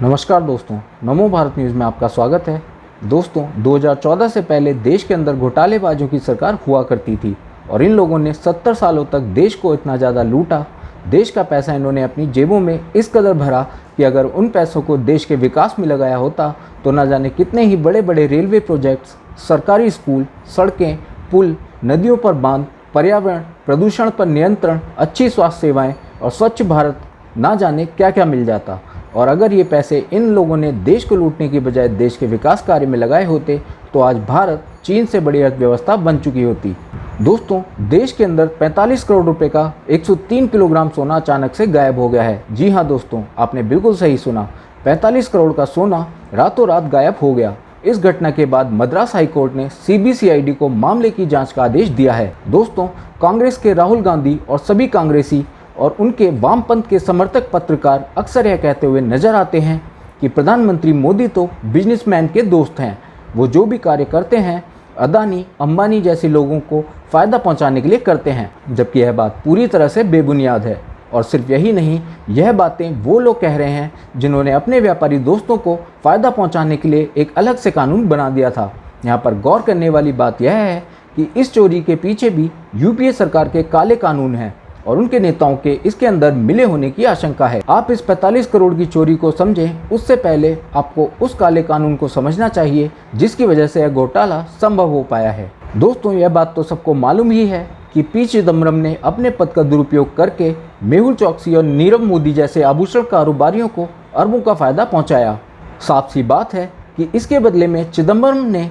नमस्कार दोस्तों, नमो भारत न्यूज़ में आपका स्वागत है। दोस्तों, 2014 से पहले देश के अंदर घोटालेबाजों की सरकार हुआ करती थी और इन लोगों ने 70 सालों तक देश को इतना ज़्यादा लूटा। देश का पैसा इन्होंने अपनी जेबों में इस कदर भरा कि अगर उन पैसों को देश के विकास में लगाया होता तो न जाने कितने ही बड़े बड़े रेलवे प्रोजेक्ट्स, सरकारी स्कूल, सड़कें, पुल, नदियों पर बांध, पर्यावरण प्रदूषण पर नियंत्रण, अच्छी स्वास्थ्य सेवाएं और स्वच्छ भारत ना जाने क्या क्या मिल जाता। और अगर ये पैसे इन लोगों ने देश को लूटने की बजाय देश के विकास कार्य में लगाए होते तो आज भारत चीन से बड़ी अर्थव्यवस्था बन चुकी होती। दोस्तों, देश के अंदर 45 करोड़ रुपए का 103 किलोग्राम सोना अचानक से गायब हो गया है। जी हाँ दोस्तों, आपने बिल्कुल सही सुना, 45 करोड़ का सोना रातों रात गायब हो गया। इस घटना के बाद मद्रास हाईकोर्ट ने CBCID को मामले की जांच का आदेश दिया है। दोस्तों, कांग्रेस के राहुल गांधी और सभी कांग्रेसी और उनके वामपंथ के समर्थक पत्रकार अक्सर यह कहते हुए नजर आते हैं कि प्रधानमंत्री मोदी तो बिजनेसमैन के दोस्त हैं, वो जो भी कार्य करते हैं अदानी, अंबानी जैसे लोगों को फ़ायदा पहुंचाने के लिए करते हैं, जबकि यह बात पूरी तरह से बेबुनियाद है। और सिर्फ यही नहीं, यह बातें वो लोग कह रहे हैं जिन्होंने अपने व्यापारी दोस्तों को फ़ायदा पहुँचाने के लिए एक अलग से कानून बना दिया था। यहाँ पर गौर करने वाली बात यह है कि इस चोरी के पीछे भी UPA सरकार के काले कानून हैं और उनके नेताओं के इसके अंदर मिले होने की आशंका है। आप इस 45 करोड़ की चोरी को समझें उससे पहले आपको उस काले कानून को समझना चाहिए जिसकी वजह से यह घोटाला संभव हो पाया है। दोस्तों, यह बात तो सबको मालूम ही है कि पी चिदम्बरम ने अपने पद का दुरुपयोग करके मेहुल चोकसी और नीरव मोदी जैसे आभूषण कारोबारियों को अरबों का फायदा पहुंचाया। साफ सी बात है कि इसके बदले में चिदम्बरम ने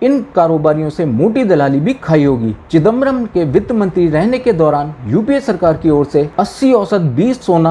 इन कारोबारियों से मोटी दलाली भी खाई होगी। चिदम्बरम के वित्त मंत्री रहने के दौरान UPA सरकार की ओर से 80 औसत 20 सोना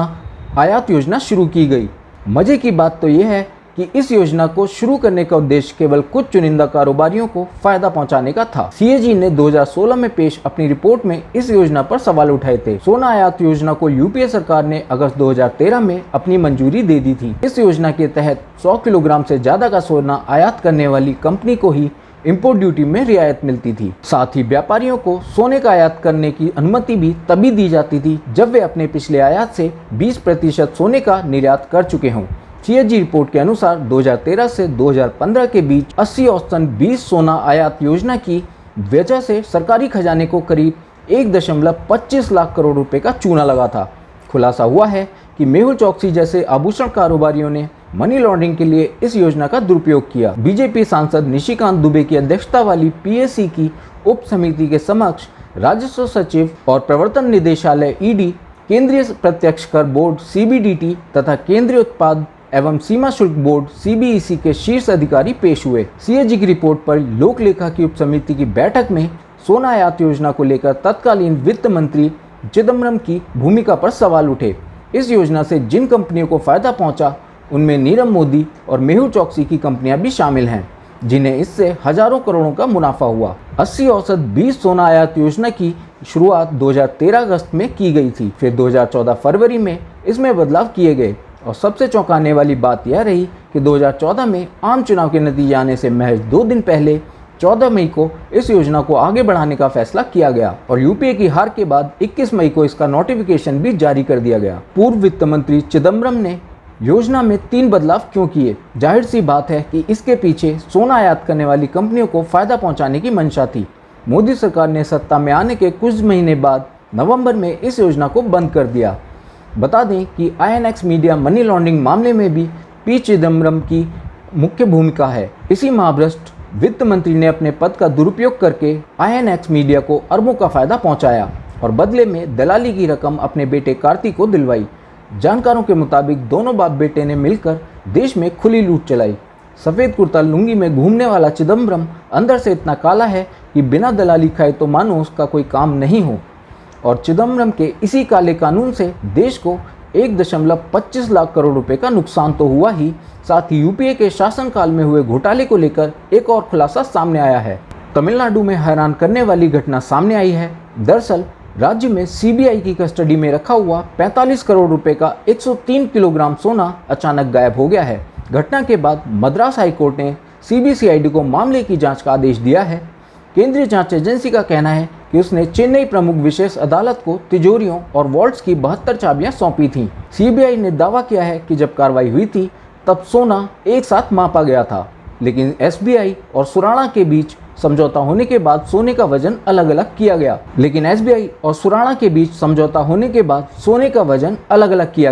आयात योजना शुरू की गई। मजे की बात तो यह है कि इस योजना को शुरू करने का उद्देश्य केवल कुछ चुनिंदा कारोबारियों को फायदा पहुंचाने का था। CAG ने 2016 में पेश अपनी रिपोर्ट में इस योजना पर सवाल उठाए थे। सोना आयात योजना को UPA सरकार ने अगस्त 2013 में अपनी मंजूरी दे दी थी। इस योजना के तहत 100 किलोग्राम से ज्यादा का सोना आयात करने वाली कंपनी को ही इंपोर्ट ड्यूटी में रियायत मिलती थी। साथ ही व्यापारियों को सोने का आयात करने की अनुमति भी तभी दी जाती थी जब वे अपने पिछले आयात से 20% सोने का निर्यात कर चुके हों। CAG रिपोर्ट के अनुसार 2013 से 2015 के बीच 80 औसतन 20 सोना आयात योजना की वजह से सरकारी खजाने को करीब 1.25 लाख करोड़ रुपए का चूना लगा था। खुलासा हुआ है कि मेहुल चोकसी जैसे आभूषण कारोबारियों ने मनी लॉन्ड्रिंग के लिए इस योजना का दुरुपयोग किया। बीजेपी सांसद निशिकांत दुबे की अध्यक्षता वाली PAC की उप समिति के समक्ष राजस्व सचिव और प्रवर्तन निदेशालय ED, केंद्रीय प्रत्यक्ष कर बोर्ड CBDT तथा केंद्रीय उत्पाद एवं सीमा शुल्क बोर्ड CBEC के शीर्ष अधिकारी पेश हुए। CAG की रिपोर्ट पर लोक लेखा की उप समिति की बैठक में सोना आयात योजना को लेकर तत्कालीन वित्त मंत्री चिदम्बरम की भूमिका पर सवाल उठे। इस योजना से जिन कंपनियों को फायदा पहुंचा उनमें नीरव मोदी और मेहुल चोकसी की कंपनियां भी शामिल हैं, जिन्हें इससे हजारों करोड़ों का मुनाफा हुआ। 80 औसत 20 सोना आयात योजना की शुरुआत 2013 अगस्त में की गई थी। फिर 2014 फरवरी में इसमें बदलाव किए गए और सबसे चौंकाने वाली बात यह रही कि 2014 में आम चुनाव के नतीजे आने से महज 2 दिन पहले 14 मई को इस योजना को आगे बढ़ाने का फैसला किया गया और UPA की हार के बाद 21 मई को इसका नोटिफिकेशन भी जारी कर दिया गया। पूर्व वित्त मंत्री चिदम्बरम ने योजना में 3 बदलाव क्यों किए? जाहिर सी बात है कि इसके पीछे सोना आयात करने वाली कंपनियों को फायदा पहुंचाने की मंशा थी। मोदी सरकार ने सत्ता में आने के कुछ महीने बाद नवंबर में इस योजना को बंद कर दिया। बता दें कि INX मीडिया मनी लॉन्ड्रिंग मामले में भी पी चिदम्बरम की मुख्य भूमिका है। इसी महाभ्रष्ट वित्त मंत्री ने अपने पद का दुरुपयोग करके INX मीडिया को अरबों का फायदा पहुंचाया और बदले में दलाली की रकम अपने बेटे कार्तिक को दिलवाई। जानकारों के मुताबिक दोनों बाप बेटे ने मिलकर देश में खुली लूट चलाई। सफ़ेद कुर्ता लुंगी में घूमने वाला चिदम्बरम अंदर से इतना काला है कि बिना दलाली खाए तो मानो उसका कोई काम नहीं हो। और चिदम्बरम के इसी काले कानून से देश को 1.25 लाख करोड़ रुपए का नुकसान तो हुआ ही, साथ ही UPA के शासनकाल में हुए घोटाले को लेकर एक और खुलासा सामने आया है। तमिलनाडु में हैरान करने वाली घटना सामने आई है। दरअसल राज्य में CBI की कस्टडी में रखा हुआ 45 करोड़ रुपए का 103 किलोग्राम सोना अचानक गायब हो गया है। घटना के बाद मद्रास हाईकोर्ट ने CBCID को मामले की जांच का आदेश दिया है। केंद्रीय जांच एजेंसी का कहना है कि उसने चेन्नई प्रमुख विशेष अदालत को तिजोरियों और वॉल्ट्स की 72 चाबियां सौंपी थीं। CBI ने दावा किया है कि जब कार्रवाई हुई थी तब सोना एक साथ मापा गया था, लेकिन एसबीआई और सुराणा के बीच समझौता होने के बाद सोने का वजन अलग अलग किया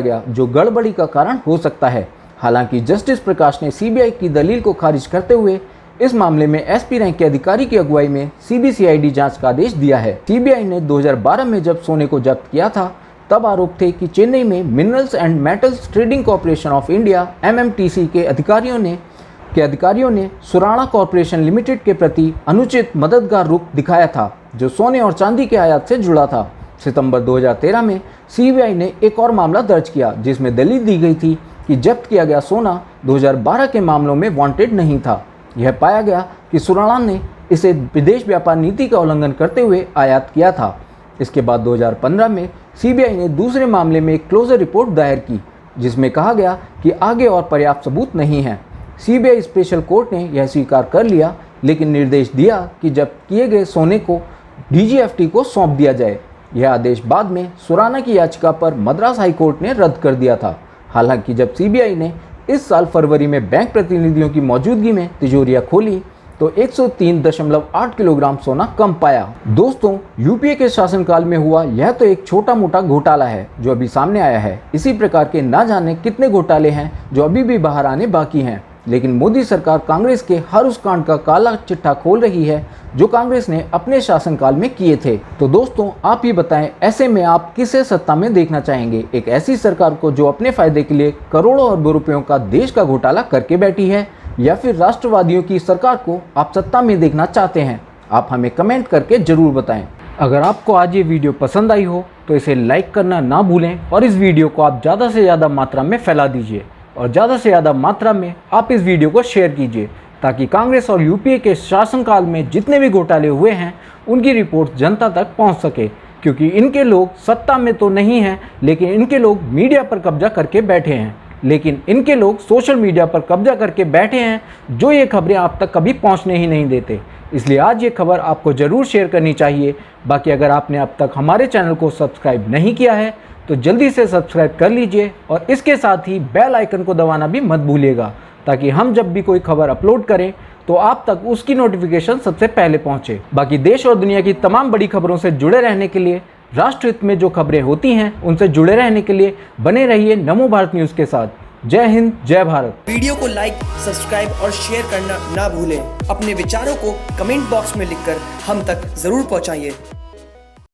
गया, जो गड़बड़ी का कारण हो सकता है। हालांकि जस्टिस प्रकाश ने सीबीआई की दलील को खारिज करते हुए इस मामले में एसपी रैंक के अधिकारी की अगुवाई में सीबीसीआईडी जांच का आदेश दिया है। सीबीआई ने 2012 में जब सोने को जब्त किया था, तब आरोप थे कि चेन्नई में minerals and metals trading corporation of India (MMTC) के अधिकारियों ने सुराणा कॉर्पोरेशन लिमिटेड के प्रति अनुचित मददगार रुख दिखाया था, जो सोने और चांदी के आयात से जुड़ा था। सितंबर 2013 में सीबीआई ने एक और मामला दर्ज किया, जिसमें दलील दी गई थी कि जब्त किया गया सोना 2012 के मामलों में वांटेड नहीं था। यह पाया गया कि सुराणा ने इसे विदेश व्यापार नीति का उल्लंघन करते हुए आयात किया था। इसके बाद 2015 में सीबीआई ने दूसरे मामले में एक क्लोजर रिपोर्ट दायर की, जिसमें कहा गया कि आगे और पर्याप्त सबूत नहीं है। सीबीआई स्पेशल कोर्ट ने यह स्वीकार कर लिया, लेकिन निर्देश दिया कि जब्त किए गए सोने को डीजीएफटी को सौंप दिया जाए। यह आदेश बाद में सुराणा की याचिका पर मद्रास हाई कोर्ट ने रद्द कर दिया था। हालांकि जब सीबीआई ने इस साल फरवरी में बैंक प्रतिनिधियों की मौजूदगी में तिजोरियां खोली, तो 103.8 किलोग्राम सोना कम पाया। दोस्तों, यूपीए के शासनकाल में हुआ यह तो एक छोटा मोटा घोटाला है जो अभी सामने आया है। इसी प्रकार के ना जाने कितने घोटाले हैं जो अभी भी बाहर आने बाकी हैं, लेकिन मोदी सरकार कांग्रेस के हर उस कांड का काला चिट्ठा खोल रही है जो कांग्रेस ने अपने शासनकाल में किए थे। तो दोस्तों, आप ही बताएं, ऐसे में आप किसे सत्ता में देखना चाहेंगे? एक ऐसी सरकार को जो अपने फायदे के लिए करोड़ों अरबों रुपयों का देश का घोटाला करके बैठी है, या फिर राष्ट्रवादियों की सरकार को आप सत्ता में देखना चाहते हैं? आप हमें कमेंट करके जरूर बताएं। अगर आपको आज ये वीडियो पसंद आई हो तो इसे लाइक करना ना भूलें, और इस वीडियो को आप ज़्यादा से ज़्यादा मात्रा में फैला दीजिए, और ज़्यादा से ज़्यादा मात्रा में आप इस वीडियो को शेयर कीजिए, ताकि कांग्रेस और यूपीए के शासनकाल में जितने भी घोटाले हुए हैं उनकी रिपोर्ट जनता तक पहुंच सके। क्योंकि इनके लोग सत्ता में तो नहीं हैं, लेकिन इनके लोग मीडिया पर कब्जा करके बैठे हैं। लेकिन इनके लोग सोशल मीडिया पर कब्जा करके बैठे हैं, जो ये खबरें आप तक कभी पहुंचने ही नहीं देते। इसलिए आज ये खबर आपको ज़रूर शेयर करनी चाहिए। बाकी अगर आपने अब तक हमारे चैनल को सब्सक्राइब नहीं किया है तो जल्दी से सब्सक्राइब कर लीजिए, और इसके साथ ही बेल आइकन को दबाना भी मत भूलिएगा, ताकि हम जब भी कोई खबर अपलोड करें तो आप तक उसकी नोटिफिकेशन सबसे पहले पहुंचे। बाकी देश और दुनिया की तमाम बड़ी खबरों से जुड़े रहने के लिए, राष्ट्रहित में जो खबरें होती हैं उनसे जुड़े रहने के लिए बने रहिए नमो भारत न्यूज़ के साथ। जय हिंद, जय भारत। वीडियो को लाइक, सब्सक्राइब और शेयर करना ना भूलें। अपने विचारों को कमेंट बॉक्स में लिखकर हम तक जरूर पहुंचाइए।